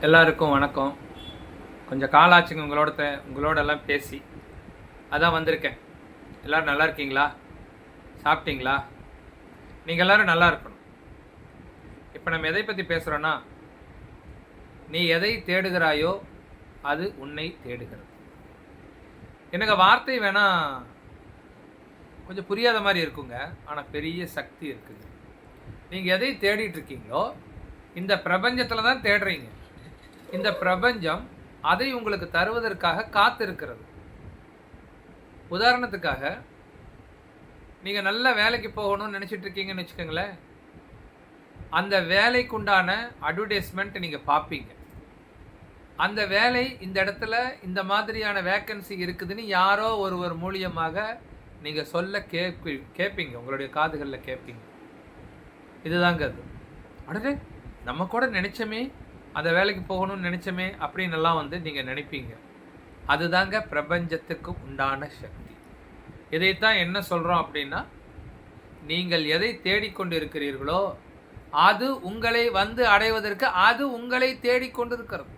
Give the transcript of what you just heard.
எல்லாருக்கும் வணக்கம். கொஞ்சம் காலாச்சுங்க உங்களோடெல்லாம் பேசி. அதான் வந்திருக்கேன். எல்லோரும் நல்லா இருக்கீங்களா? சாப்பிட்டீங்களா? நீங்கள் எல்லோரும் நல்லா இருக்கணும். இப்போ நம்ம எதை பற்றி பேசுகிறோன்னா, நீ எதை தேடுகிறாயோ அது உன்னை தேடுகிறது. எனக்கு வார்த்தை வேணால் கொஞ்சம் புரியாத மாதிரி இருக்குங்க, ஆனால் பெரிய சக்தி இருக்குது. நீங்கள் எதை தேடிட்டு இருக்கீங்களோ இந்த பிரபஞ்சத்தில் தான் தேடுறீங்க. இந்த பிரபஞ்சம் அதை உங்களுக்கு தருவதற்காக காத்திருக்கிறது. உதாரணத்துக்காக நீங்கள் நல்ல வேலைக்கு போகணும்னு நினச்சிட்டு இருக்கீங்கன்னு வச்சுக்கோங்களேன். அந்த வேலைக்குண்டான அட்வர்டைஸ்மெண்ட் நீங்கள் பார்ப்பீங்க. அந்த வேலை இந்த இடத்துல இந்த மாதிரியான வேக்கன்சி இருக்குதுன்னு யாரோ ஒருவர் மூலியமாக நீங்கள் சொல்ல கேட்பீங்க, உங்களுடைய காதுகளில் கேட்பீங்க. இதுதாங்க அது. அடடே, நம்ம கூட நினச்சோமே, அந்த வேலைக்கு போகணும்னு நினச்சோமே அப்படின்னெல்லாம் நீங்கள் நினைப்பீங்க. அதுதாங்க பிரபஞ்சத்துக்கு உண்டான சக்தி. இதைத்தான் என்ன சொல்கிறோம் அப்படின்னா, நீங்கள் எதை தேடிக்கொண்டு இருக்கிறீர்களோ அது உங்களை அடைவதற்கு அது உங்களை தேடிக்கொண்டு இருக்கிறது.